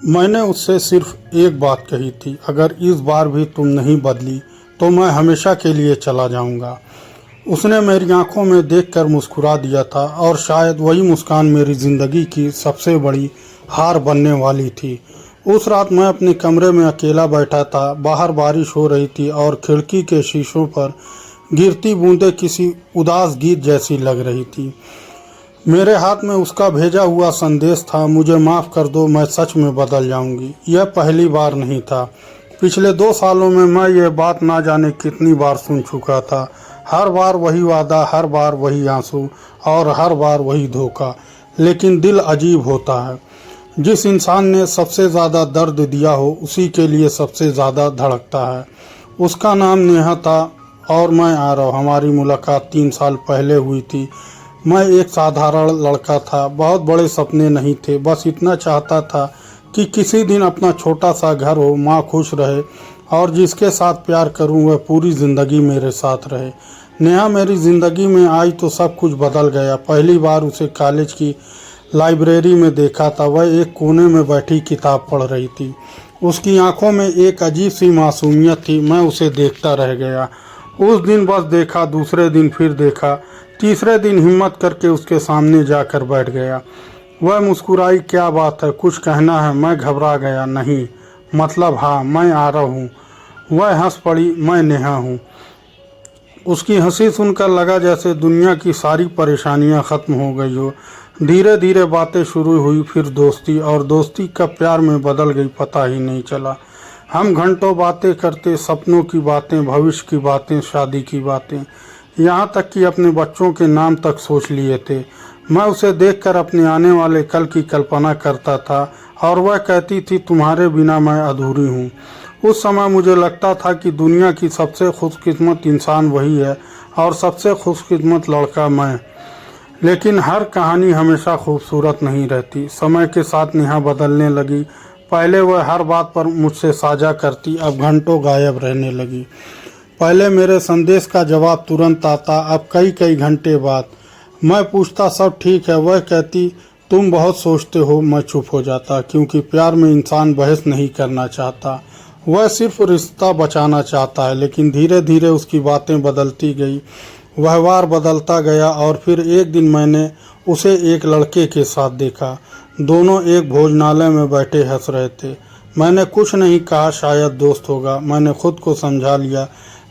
मैंने उससे सिर्फ एक बात कही थी, अगर इस बार भी तुम नहीं बदली तो मैं हमेशा के लिए चला जाऊंगा। उसने मेरी आंखों में देखकर मुस्कुरा दिया था और शायद वही मुस्कान मेरी ज़िंदगी की सबसे बड़ी हार बनने वाली थी। उस रात मैं अपने कमरे में अकेला बैठा था। बाहर बारिश हो रही थी और खिड़की के शीशों पर गिरती बूंदें किसी उदास गीत जैसी लग रही थी। मेरे हाथ में उसका भेजा हुआ संदेश था, मुझे माफ़ कर दो, मैं सच में बदल जाऊंगी। यह पहली बार नहीं था। पिछले 2 सालों में मैं ये बात ना जाने कितनी बार सुन चुका था। हर बार वही वादा, हर बार वही आंसू और हर बार वही धोखा। लेकिन दिल अजीब होता है। जिस इंसान ने सबसे ज़्यादा दर्द दिया हो उसी के लिए सबसे ज़्यादा धड़कता है। उसका नाम नेहा था और मैं आरव। हमारी मुलाकात 3 साल पहले हुई थी। मैं एक साधारण लड़का था, बहुत बड़े सपने नहीं थे, बस इतना चाहता था कि किसी दिन अपना छोटा सा घर हो, माँ खुश रहे और जिसके साथ प्यार करूं वह पूरी ज़िंदगी मेरे साथ रहे। नेहा मेरी ज़िंदगी में आई तो सब कुछ बदल गया। पहली बार उसे कॉलेज की लाइब्रेरी में देखा था। वह एक कोने में बैठी किताब पढ़ रही थी। उसकी आंखों में एक अजीब सी मासूमियत थी। मैं उसे देखता रह गया। उस दिन बस देखा, दूसरे दिन फिर देखा, तीसरे दिन हिम्मत करके उसके सामने जाकर बैठ गया। वह मुस्कुराई, क्या बात है, कुछ कहना है? मैं घबरा गया, नहीं, मतलब हाँ, मैं आरव हूँ। वह हंस पड़ी, मैं नेहा हूँ। उसकी हंसी सुनकर लगा जैसे दुनिया की सारी परेशानियां खत्म हो गई हो। धीरे धीरे बातें शुरू हुई, फिर दोस्ती, और दोस्ती कब प्यार में बदल गई पता ही नहीं चला। हम घंटों बातें करते, सपनों की बातें, भविष्य की बातें, शादी की बातें, यहाँ तक कि अपने बच्चों के नाम तक सोच लिए थे। मैं उसे देखकर अपने आने वाले कल की कल्पना करता था और वह कहती थी, तुम्हारे बिना मैं अधूरी हूँ। उस समय मुझे लगता था कि दुनिया की सबसे खुशकिस्मत इंसान वही है और सबसे खुशकिस्मत लड़का मैं। लेकिन हर कहानी हमेशा खूबसूरत नहीं रहती। समय के साथ नेहा बदलने लगी। पहले वह हर बात पर मुझसे साझा करती, अब घंटों गायब रहने लगी। पहले मेरे संदेश का जवाब तुरंत आता, अब कई कई घंटे बाद। मैं पूछता सब ठीक है, वह कहती तुम बहुत सोचते हो। मैं चुप हो जाता, क्योंकि प्यार में इंसान बहस नहीं करना चाहता, वह सिर्फ रिश्ता बचाना चाहता है। लेकिन धीरे धीरे उसकी बातें बदलती गई, व्यवहार बदलता गया और फिर एक दिन मैंने उसे एक लड़के के साथ देखा। दोनों एक भोजनालय में बैठे हंस रहे थे। मैंने कुछ नहीं कहा, शायद दोस्त होगा, मैंने खुद को समझा लिया।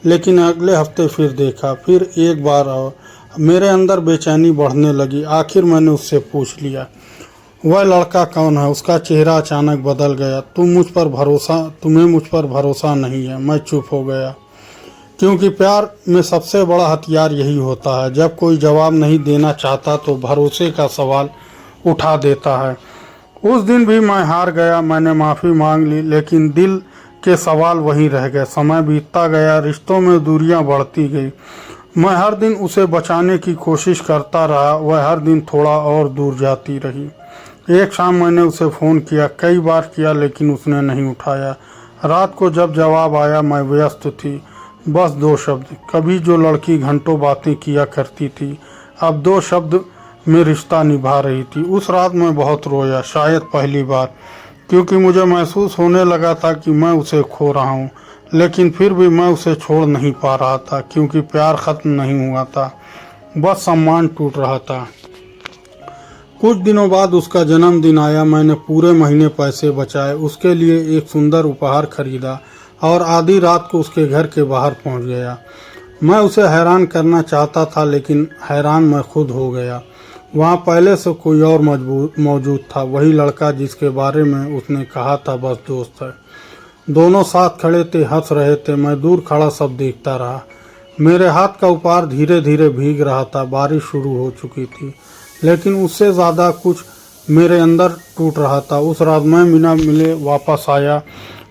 लेकिन अगले हफ्ते फिर देखा, फिर एक बार, और मेरे अंदर बेचैनी बढ़ने लगी। आखिर मैंने उससे पूछ लिया, वह लड़का कौन है? उसका चेहरा अचानक बदल गया। तुम्हें मुझ पर भरोसा नहीं है? मैं चुप हो गया, क्योंकि प्यार में सबसे बड़ा हथियार यही होता है। जब कोई जवाब नहीं देना चाहता तो भरोसे का सवाल उठा देता है। उस दिन भी मैं हार गया। मैंने माफ़ी मांग ली, लेकिन दिल के सवाल वहीं रह गए। समय बीतता गया, रिश्तों में दूरियां बढ़ती गई। मैं हर दिन उसे बचाने की कोशिश करता रहा, वह हर दिन थोड़ा और दूर जाती रही। एक शाम मैंने उसे फ़ोन किया, कई बार किया, लेकिन उसने नहीं उठाया। रात को जब जवाब आया मैं व्यस्त थी। बस 2 शब्द। कभी जो लड़की घंटों बातें किया करती थी, अब 2 शब्द में रिश्ता निभा रही थी। उस रात मैं बहुत रोया, शायद पहली बार, क्योंकि मुझे महसूस होने लगा था कि मैं उसे खो रहा हूँ। लेकिन फिर भी मैं उसे छोड़ नहीं पा रहा था, क्योंकि प्यार खत्म नहीं हुआ था, बस सम्मान टूट रहा था। कुछ दिनों बाद उसका जन्मदिन आया। मैंने पूरे महीने पैसे बचाए, उसके लिए एक सुंदर उपहार खरीदा और आधी रात को उसके घर के बाहर पहुंच गया। मैं उसे हैरान करना चाहता था, लेकिन हैरान मैं खुद हो गया। वहाँ पहले से कोई और मौजूद था, वही लड़का जिसके बारे में उसने कहा था बस दोस्त है। दोनों साथ खड़े थे, हंस रहे थे। मैं दूर खड़ा सब देखता रहा। मेरे हाथ का उपहार धीरे धीरे भीग रहा था। बारिश शुरू हो चुकी थी, लेकिन उससे ज़्यादा कुछ मेरे अंदर टूट रहा था। उस रात मैं बिना मिले वापस आया।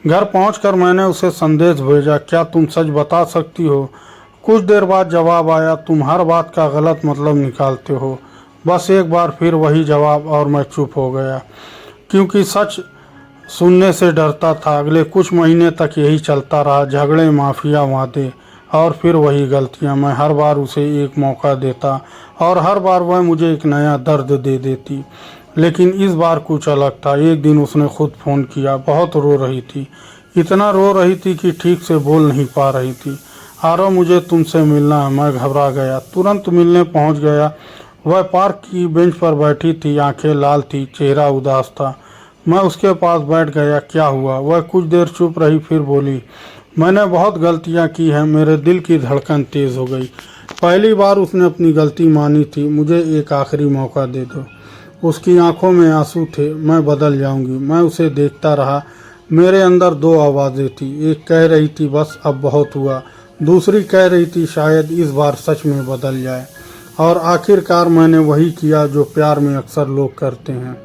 घर पहुंचकर मैंने उसे संदेश भेजा, क्या तुम सच बता सकती हो? कुछ देर बाद जवाब आया, तुम हर बात का गलत मतलब निकालते हो। बस एक बार फिर वही जवाब, और मैं चुप हो गया, क्योंकि सच सुनने से डरता था। अगले कुछ महीने तक यही चलता रहा, झगड़े, माफिया, वादे और फिर वही गलतियां। मैं हर बार उसे एक मौका देता और हर बार वह मुझे एक नया दर्द दे देती। लेकिन इस बार कुछ अलग था। एक दिन उसने खुद फ़ोन किया। बहुत रो रही थी, इतना रो रही थी कि ठीक से बोल नहीं पा रही थी। आरव, मुझे तुमसे मिलना है। मैं घबरा गया, तुरंत मिलने पहुंच गया। वह पार्क की बेंच पर बैठी थी, आंखें लाल थी, चेहरा उदास था। मैं उसके पास बैठ गया। क्या हुआ? वह कुछ देर चुप रही, फिर बोली, मैंने बहुत गलतियां की हैं। मेरे दिल की धड़कन तेज़ हो गई। पहली बार उसने अपनी गलती मानी थी। मुझे एक आखिरी मौका दे दो। उसकी आंखों में आंसू थे। मैं बदल जाऊंगी। मैं उसे देखता रहा। मेरे अंदर दो आवाज़ें थी। एक कह रही थी बस अब बहुत हुआ। दूसरी कह रही थी शायद इस बार सच में बदल जाए। और आखिरकार मैंने वही किया जो प्यार में अक्सर लोग करते हैं।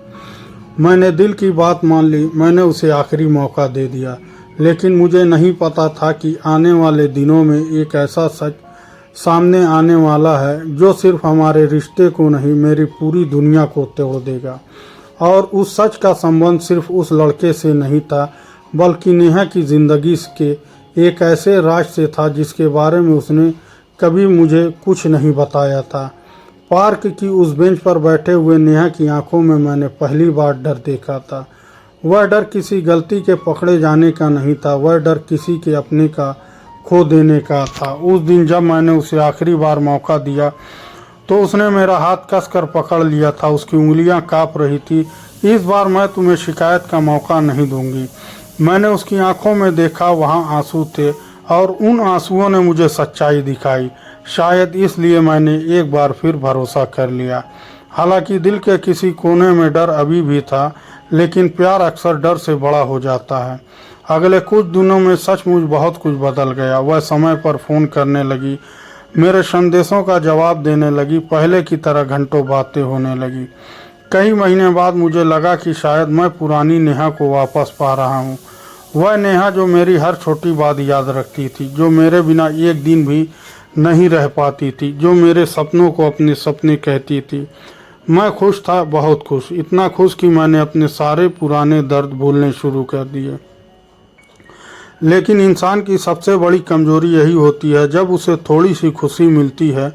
मैंने दिल की बात मान ली। मैंने उसे आखिरी मौका दे दिया। लेकिन मुझे नहीं पता था कि आने वाले दिनों में एक ऐसा सच सामने आने वाला है जो सिर्फ हमारे रिश्ते को नहीं, मेरी पूरी दुनिया को तोड़ देगा। और उस सच का संबंध सिर्फ उस लड़के से नहीं था, बल्कि नेहा की ज़िंदगी के एक ऐसे राज से था जिसके बारे में उसने कभी मुझे कुछ नहीं बताया था। पार्क की उस बेंच पर बैठे हुए नेहा की आंखों में मैंने पहली बार डर देखा था। वह डर किसी गलती के पकड़े जाने का नहीं था, वह डर किसी के अपने का खो देने का था। उस दिन जब मैंने उसे आखिरी बार मौका दिया तो उसने मेरा हाथ कसकर पकड़ लिया था। उसकी उंगलियां कांप रही थी। इस बार मैं तुम्हें शिकायत का मौका नहीं दूंगी। मैंने उसकी आंखों में देखा, वहां आंसू थे और उन आंसुओं ने मुझे सच्चाई दिखाई। शायद इसलिए मैंने एक बार फिर भरोसा कर लिया। हालांकि दिल के किसी कोने में डर अभी भी था, लेकिन प्यार अक्सर डर से बड़ा हो जाता है। अगले कुछ दिनों में सचमुच बहुत कुछ बदल गया। वह समय पर फ़ोन करने लगी, मेरे संदेशों का जवाब देने लगी, पहले की तरह घंटों बातें होने लगी। कई महीने बाद मुझे लगा कि शायद मैं पुरानी नेहा को वापस पा रहा हूँ। वह नेहा जो मेरी हर छोटी बात याद रखती थी, जो मेरे बिना एक दिन भी नहीं रह पाती थी, जो मेरे सपनों को अपने सपने कहती थी। मैं खुश था, बहुत खुश, इतना खुश कि मैंने अपने सारे पुराने दर्द भूलने शुरू कर दिए। लेकिन इंसान की सबसे बड़ी कमजोरी यही होती है, जब उसे थोड़ी सी खुशी मिलती है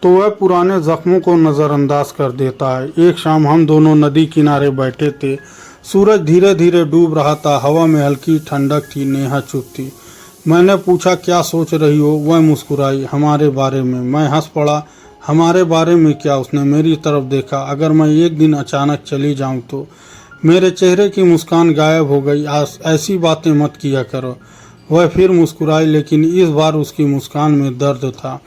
तो वह पुराने जख्मों को नज़रअंदाज कर देता है। एक शाम हम दोनों नदी किनारे बैठे थे। सूरज धीरे धीरे डूब रहा था, हवा में हल्की ठंडक थी। नेहा चुप थी। मैंने पूछा, क्या सोच रही हो? वह मुस्कुराई, हमारे बारे में। मैं हंस पड़ा, हमारे बारे में क्या? उसने मेरी तरफ देखा। अगर मैं एक दिन अचानक चली जाऊं तो? मेरे चेहरे की मुस्कान गायब हो गई। ऐसी बातें मत किया करो। वह फिर मुस्कुराई, लेकिन इस बार उसकी मुस्कान में दर्द था।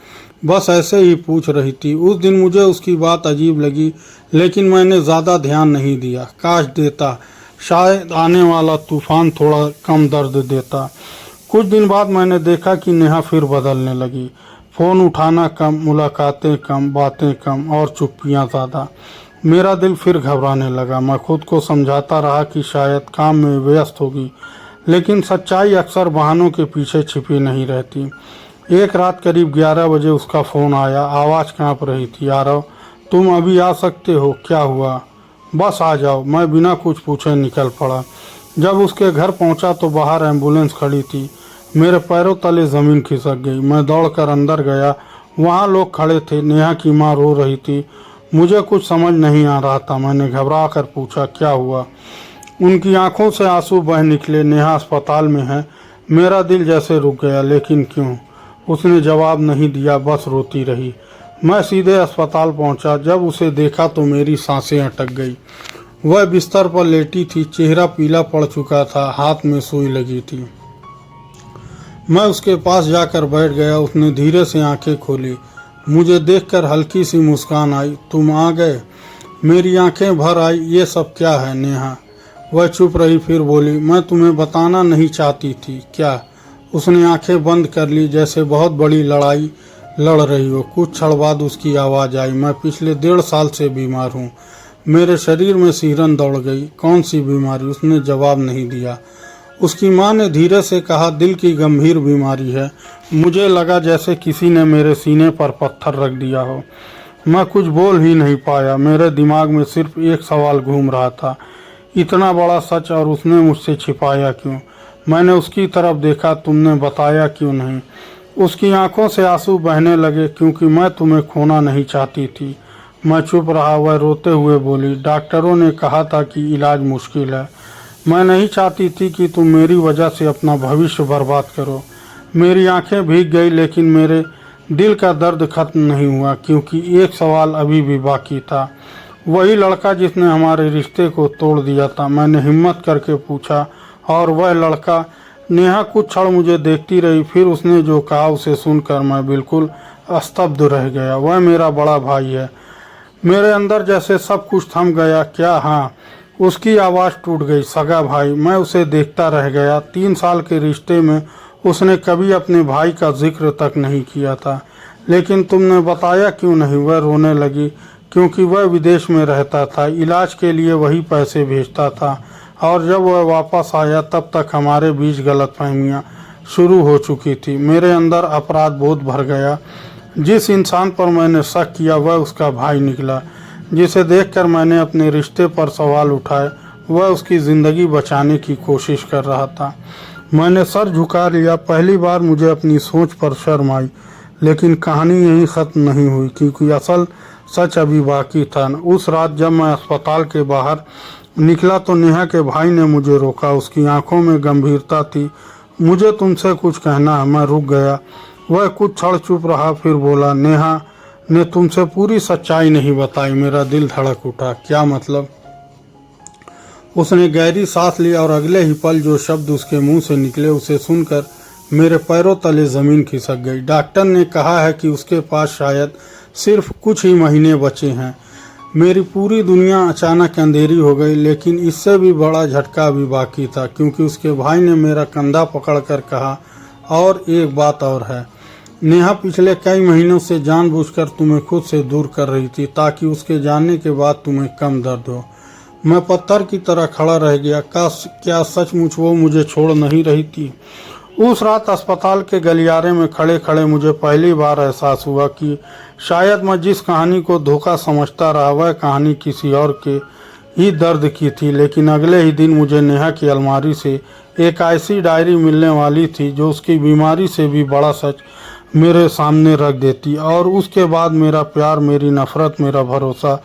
बस ऐसे ही पूछ रही थी। उस दिन मुझे उसकी बात अजीब लगी, लेकिन मैंने ज़्यादा ध्यान नहीं दिया। काश देता, शायद आने वाला तूफान थोड़ा कम दर्द देता। कुछ दिन बाद मैंने देखा कि नेहा फिर बदलने लगी। फ़ोन उठाना कम, मुलाकातें कम, बातें कम और चुप्पियाँ ज़्यादा। मेरा दिल फिर घबराने लगा। मैं खुद को समझाता रहा कि शायद काम में व्यस्त होगी, लेकिन सच्चाई अक्सर बहानों के पीछे छिपी नहीं रहती। एक रात करीब 11 बजे उसका फ़ोन आया। आवाज़ कांप रही थी। आरव, तुम अभी आ सकते हो? क्या हुआ? बस आ जाओ। मैं बिना कुछ पूछे निकल पड़ा। जब उसके घर पहुंचा तो बाहर एम्बुलेंस खड़ी थी। मेरे पैरों तले ज़मीन खिसक गई। मैं दौड़कर अंदर गया। वहाँ लोग खड़े थे। नेहा की माँ रो रही थी। मुझे कुछ समझ नहीं आ रहा था। मैंने घबरा कर पूछा, क्या हुआ? उनकी आंखों से आंसू बह निकले। नेहा अस्पताल में है। मेरा दिल जैसे रुक गया। लेकिन क्यों? उसने जवाब नहीं दिया, बस रोती रही। मैं सीधे अस्पताल पहुंचा। जब उसे देखा तो मेरी सांसें अटक गई। वह बिस्तर पर लेटी थी, चेहरा पीला पड़ चुका था, हाथ में सुई लगी थी। मैं उसके पास जाकर बैठ गया। उसने धीरे से आंखें खोली। मुझे देखकर हल्की सी मुस्कान आई। तुम आ गए? मेरी आंखें भर आई। ये सब क्या है नेहा? वह चुप रही, फिर बोली, मैं तुम्हें बताना नहीं चाहती थी। क्या? उसने आंखें बंद कर ली, जैसे बहुत बड़ी लड़ाई लड़ रही हो। कुछ क्षण बाद उसकी आवाज़ आई, मैं पिछले 1.5 साल से बीमार हूँ। मेरे शरीर में सिहरन दौड़ गई। कौन सी बीमारी? उसने जवाब नहीं दिया। उसकी माँ ने धीरे से कहा, दिल की गंभीर बीमारी है। मुझे लगा जैसे किसी ने मेरे सीने पर पत्थर रख दिया हो। मैं कुछ बोल ही नहीं पाया। मेरे दिमाग में सिर्फ एक सवाल घूम रहा था, इतना बड़ा सच और उसने मुझसे छिपाया क्यों? मैंने उसकी तरफ देखा, तुमने बताया क्यों नहीं? उसकी आंखों से आंसू बहने लगे। क्योंकि मैं तुम्हें खोना नहीं चाहती थी। मैं चुप रहा। वह रोते हुए बोली, डॉक्टरों ने कहा था कि इलाज मुश्किल है। मैं नहीं चाहती थी कि तुम मेरी वजह से अपना भविष्य बर्बाद करो। मेरी आंखें भीग गई, लेकिन मेरे दिल का दर्द खत्म नहीं हुआ, क्योंकि एक सवाल अभी भी बाकी था। वही लड़का जिसने हमारे रिश्ते को तोड़ दिया था। मैंने हिम्मत करके पूछा, और वह लड़का? नेहा कुछ क्षण मुझे देखती रही, फिर उसने जो कहा उसे सुनकर मैं बिल्कुल स्तब्ध रह गया। वह मेरा बड़ा भाई है। मेरे अंदर जैसे सब कुछ थम गया। क्या? हाँ, उसकी आवाज़ टूट गई। सगा भाई? मैं उसे देखता रह गया। 3 साल के रिश्ते में उसने कभी अपने भाई का जिक्र तक नहीं किया था। लेकिन तुमने बताया क्यों नहीं? वह रोने लगी। क्योंकि वह विदेश में रहता था, इलाज के लिए वही पैसे भेजता था, और जब वह वापस आया तब तक हमारे बीच गलतफहमियां शुरू हो चुकी थी। मेरे अंदर अपराध बोध भर गया। जिस इंसान पर मैंने शक किया वह उसका भाई निकला। जिसे देखकर मैंने अपने रिश्ते पर सवाल उठाए, वह उसकी ज़िंदगी बचाने की कोशिश कर रहा था। मैंने सर झुका लिया। पहली बार मुझे अपनी सोच पर शर्म आई। लेकिन कहानी यहीं ख़त्म नहीं हुई, क्योंकि असल सच अभी बाकी था। उस रात जब मैं अस्पताल के बाहर निकला तो नेहा के भाई ने मुझे रोका। उसकी आंखों में गंभीरता थी। मुझे तुमसे कुछ कहना है। मैं रुक गया। वह कुछ क्षण चुप रहा, फिर बोला, नेहा ने तुमसे पूरी सच्चाई नहीं बताई। मेरा दिल धड़क उठा। क्या मतलब? उसने गहरी सांस ली, और अगले ही पल जो शब्द उसके मुंह से निकले उसे सुनकर मेरे पैरों तले ज़मीन खिसक गई। डॉक्टर ने कहा है कि उसके पास शायद सिर्फ कुछ ही महीने बचे हैं। मेरी पूरी दुनिया अचानक अंधेरी हो गई। लेकिन इससे भी बड़ा झटका अभी बाकी था, क्योंकि उसके भाई ने मेरा कंधा पकड़कर कहा, और एक बात और है, नेहा पिछले कई महीनों से जानबूझकर तुम्हें खुद से दूर कर रही थी, ताकि उसके जाने के बाद तुम्हें कम दर्द हो। मैं पत्थर की तरह खड़ा रह गया। क्या सचमुच वो मुझे छोड़ नहीं रही थी? उस रात अस्पताल के गलियारे में खड़े खड़े मुझे पहली बार एहसास हुआ कि शायद मैं जिस कहानी को धोखा समझता रहा, वह कहानी किसी और के ही दर्द की थी। लेकिन अगले ही दिन मुझे नेहा की अलमारी से एक ऐसी डायरी मिलने वाली थी जो उसकी बीमारी से भी बड़ा सच मेरे सामने रख देती। और उसके बाद मेरा प्यार, मेरी नफरत, मेरा भरोसा,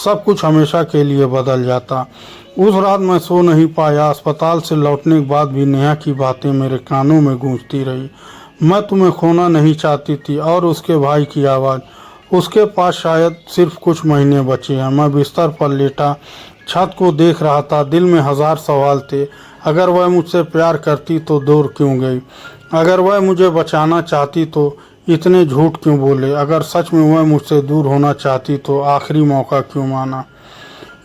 सब कुछ हमेशा के लिए बदल जाता। उस रात मैं सो नहीं पाया। अस्पताल से लौटने के बाद भी नेहा की बातें मेरे कानों में गूंजती रही। मैं तुम्हें खोना नहीं चाहती थी। और उसके भाई की आवाज़, उसके पास शायद सिर्फ कुछ महीने बचे हैं। मैं बिस्तर पर लेटा छत को देख रहा था। दिल में 1000 सवाल थे। अगर वह मुझसे प्यार करती तो दूर क्यों गई? अगर वह मुझे बचाना चाहती तो इतने झूठ क्यों बोले? अगर सच में वह मुझसे दूर होना चाहती तो आखिरी मौका क्यों माना?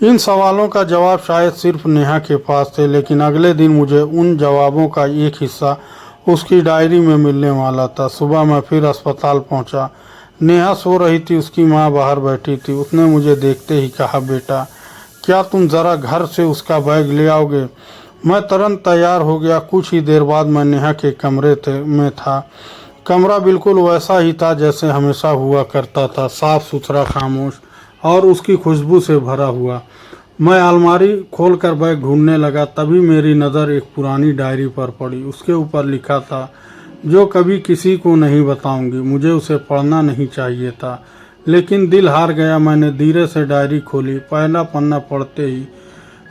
इन सवालों का जवाब शायद सिर्फ नेहा के पास थे। लेकिन अगले दिन मुझे उन जवाबों का एक हिस्सा उसकी डायरी में मिलने वाला था। सुबह मैं फिर अस्पताल पहुंचा। नेहा सो रही थी। उसकी माँ बाहर बैठी थी। उसने मुझे देखते ही कहा, बेटा, क्या तुम ज़रा घर से उसका बैग ले आओगे? मैं तुरंत तैयार हो गया। कुछ ही देर बाद मैं नेहा के कमरे में था। कमरा बिल्कुल वैसा ही था जैसे हमेशा हुआ करता था, साफ सुथरा, खामोश और उसकी खुशबू से भरा हुआ। मैं अलमारी खोलकर बैग ढूंढने लगा, तभी मेरी नज़र एक पुरानी डायरी पर पड़ी। उसके ऊपर लिखा था, जो कभी किसी को नहीं बताऊंगी। मुझे उसे पढ़ना नहीं चाहिए था, लेकिन दिल हार गया। मैंने धीरे से डायरी खोली। पहला पन्ना पढ़ते ही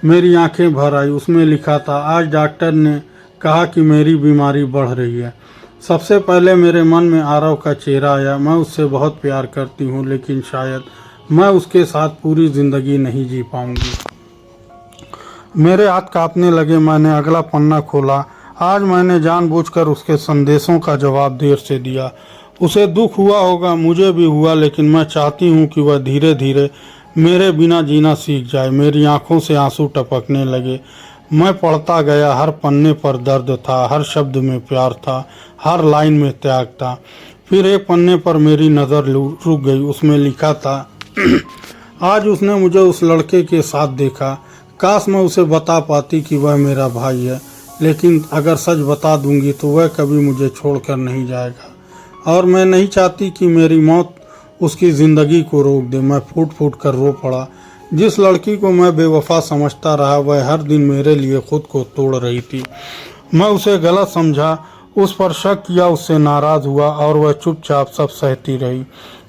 मेरी आंखें भर आई। उसमें लिखा था, आज डॉक्टर ने कहा कि मेरी बीमारी बढ़ रही है। सबसे पहले मेरे मन में आरव का चेहरा आया। मैं उससे बहुत प्यार करती हूँ, लेकिन शायद मैं उसके साथ पूरी ज़िंदगी नहीं जी पाऊंगी। मेरे हाथ कांपने लगे। मैंने अगला पन्ना खोला। आज मैंने जानबूझकर उसके संदेशों का जवाब देर से दिया। उसे दुख हुआ होगा, मुझे भी हुआ, लेकिन मैं चाहती हूँ कि वह धीरे धीरे मेरे बिना जीना सीख जाए। मेरी आंखों से आंसू टपकने लगे। मैं पढ़ता गया। हर पन्ने पर दर्द था, हर शब्द में प्यार था, हर लाइन में त्याग था। फिर एक पन्ने पर मेरी नज़र रुक गई। उसमें लिखा था, आज उसने मुझे उस लड़के के साथ देखा। काश मैं उसे बता पाती कि वह मेरा भाई है, लेकिन अगर सच बता दूंगी तो वह कभी मुझे छोड़कर नहीं जाएगा। और मैं नहीं चाहती कि मेरी मौत उसकी ज़िंदगी को रोक दे। मैं फूट फूट कर रो पड़ा। जिस लड़की को मैं बेवफा समझता रहा, वह हर दिन मेरे लिए खुद को तोड़ रही थी। मैं उसे गलत समझा, उस पर शक किया, उससे नाराज़ हुआ, और वह चुपचाप सब सहती रही।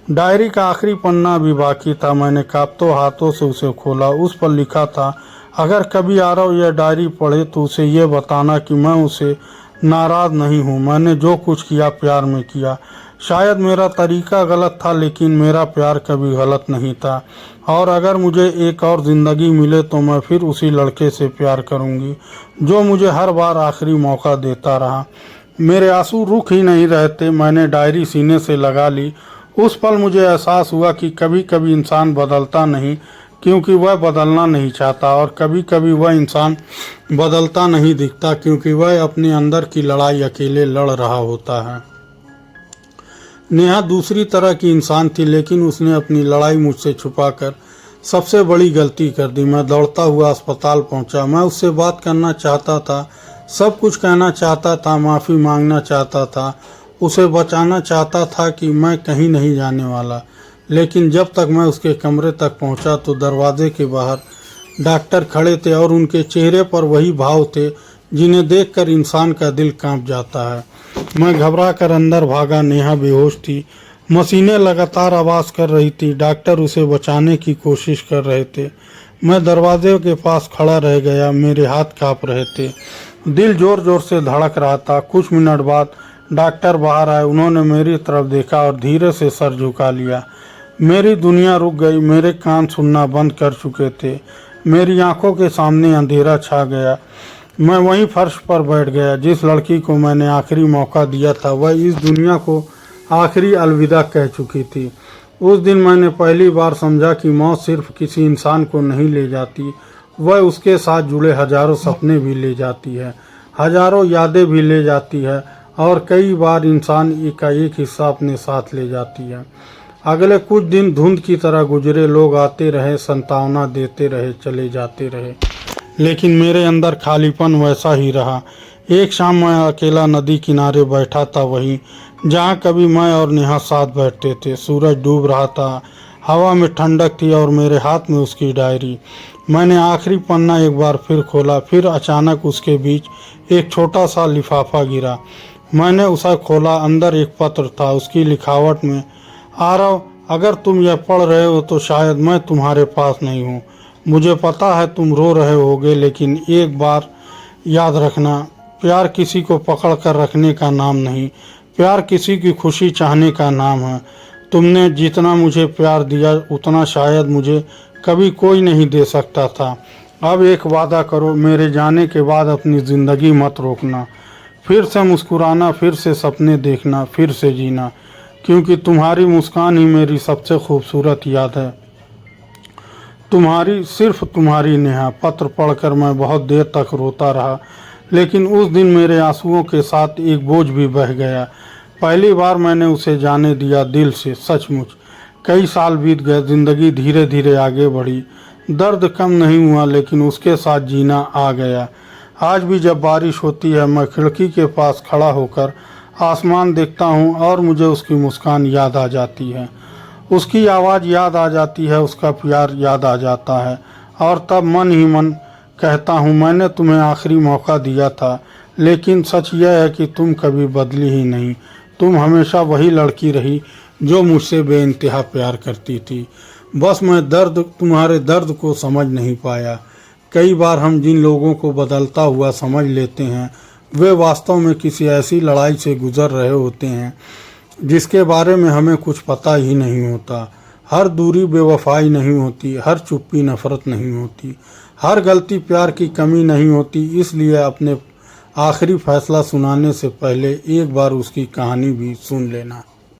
डायरी का आखिरी पन्ना भी बाकी था। मैंने कांपते हाथों से उसे खोला। उस पर लिखा था, अगर कभी आरव यह डायरी पढ़े तो उसे ये बताना कि मैं उसे नाराज़ नहीं हूँ। मैंने जो कुछ किया प्यार में किया। शायद मेरा तरीका गलत था, लेकिन मेरा प्यार कभी गलत नहीं था। और अगर मुझे एक और ज़िंदगी मिले तो मैं फिर उसी लड़के से प्यार करूँगी जो मुझे हर बार आखिरी मौका देता रहा। मेरे आंसू रुक ही नहीं रहे थे। मैंने डायरी सीने से लगा ली। उस पल मुझे एहसास हुआ कि कभी कभी इंसान बदलता नहीं क्योंकि वह बदलना नहीं चाहता, और कभी कभी वह इंसान बदलता नहीं दिखता क्योंकि वह अपने अंदर की लड़ाई अकेले लड़ रहा होता है। नेहा दूसरी तरह की इंसान थी, लेकिन उसने अपनी लड़ाई मुझसे छुपाकर सबसे बड़ी गलती कर दी। मैं दौड़ता हुआ अस्पताल पहुंचा। मैं उससे बात करना चाहता था, सब कुछ कहना चाहता था, माफ़ी मांगना चाहता था, उसे बचाना चाहता था कि मैं कहीं नहीं जाने वाला। लेकिन जब तक मैं उसके कमरे तक पहुंचा तो दरवाजे के बाहर डॉक्टर खड़े थे और उनके चेहरे पर वही भाव थे जिन्हें देखकर इंसान का दिल कांप जाता है। मैं घबरा कर अंदर भागा। नेहा बेहोश थी। मशीनें लगातार आवाज़ कर रही थी। डॉक्टर उसे बचाने की कोशिश कर रहे थे। मैं दरवाजे के पास खड़ा रह गया। मेरे हाथ कांप रहे थे, दिल जोर जोर से धड़क रहा था। कुछ मिनट बाद डॉक्टर बाहर आए। उन्होंने मेरी तरफ देखा और धीरे से सर झुका लिया। मेरी दुनिया रुक गई। मेरे कान सुनना बंद कर चुके थे। मेरी आंखों के सामने अंधेरा छा गया। मैं वहीं फर्श पर बैठ गया। जिस लड़की को मैंने आखिरी मौका दिया था वह इस दुनिया को आखिरी अलविदा कह चुकी थी। उस दिन मैंने पहली बार समझा कि मौत सिर्फ किसी इंसान को नहीं ले जाती, वह उसके साथ जुड़े हजारों सपने भी ले जाती है, हजारों यादें भी ले जाती है, और कई बार इंसान का एक हिस्सा अपने साथ ले जाती है। अगले कुछ दिन धुंध की तरह गुजरे। लोग आते रहे, संतावना देते रहे, चले जाते रहे, लेकिन मेरे अंदर खालीपन वैसा ही रहा। एक शाम मैं अकेला नदी किनारे बैठा था, वहीं जहाँ कभी मैं और नेहा साथ बैठते थे। सूरज डूब रहा था, हवा में ठंडक थी और मेरे हाथ में उसकी डायरी। मैंने आखिरी पन्ना एक बार फिर खोला। फिर अचानक उसके बीच एक छोटा सा लिफाफा गिरा। मैंने उसे खोला। अंदर एक पत्र था। उसकी लिखावट में, आरव, अगर तुम यह पढ़ रहे हो तो शायद मैं तुम्हारे पास नहीं हूँ। मुझे पता है तुम रो रहे होगे, लेकिन एक बार याद रखना, प्यार किसी को पकड़ कर रखने का नाम नहीं, प्यार किसी की खुशी चाहने का नाम है। तुमने जितना मुझे प्यार दिया उतना शायद मुझे कभी कोई नहीं दे सकता था। अब एक वादा करो, मेरे जाने के बाद अपनी ज़िंदगी मत रोकना। फिर से मुस्कुराना, फिर से सपने देखना, फिर से जीना, क्योंकि तुम्हारी मुस्कान ही मेरी सबसे खूबसूरत याद है। तुम्हारी, सिर्फ तुम्हारी नेहा। पत्र पढ़कर मैं बहुत देर तक रोता रहा, लेकिन उस दिन मेरे आंसुओं के साथ एक बोझ भी बह गया। पहली बार मैंने उसे जाने दिया दिल से, सचमुच। कई साल बीत गए, जिंदगी धीरे धीरे आगे बढ़ी। दर्द कम नहीं हुआ, लेकिन उसके साथ जीना आ गया। आज भी जब बारिश होती है मैं खिड़की के पास खड़ा होकर आसमान देखता हूँ और मुझे उसकी मुस्कान याद आ जाती है, उसकी आवाज़ याद आ जाती है, उसका प्यार याद आ जाता है। और तब मन ही मन कहता हूँ, मैंने तुम्हें आखिरी मौका दिया था, लेकिन सच यह है कि तुम कभी बदली ही नहीं। तुम हमेशा वही लड़की रही जो मुझसे बेइंतहा प्यार करती थी। बस मैं तुम्हारे दर्द को समझ नहीं पाया। कई बार हम जिन लोगों को बदलता हुआ समझ लेते हैं वे वास्तव में किसी ऐसी लड़ाई से गुजर रहे होते हैं जिसके बारे में हमें कुछ पता ही नहीं होता। हर दूरी बेवफाई नहीं होती, हर चुप्पी नफरत नहीं होती, हर गलती प्यार की कमी नहीं होती। इसलिए अपने आखिरी फैसला सुनाने से पहले एक बार उसकी कहानी भी सुन लेना।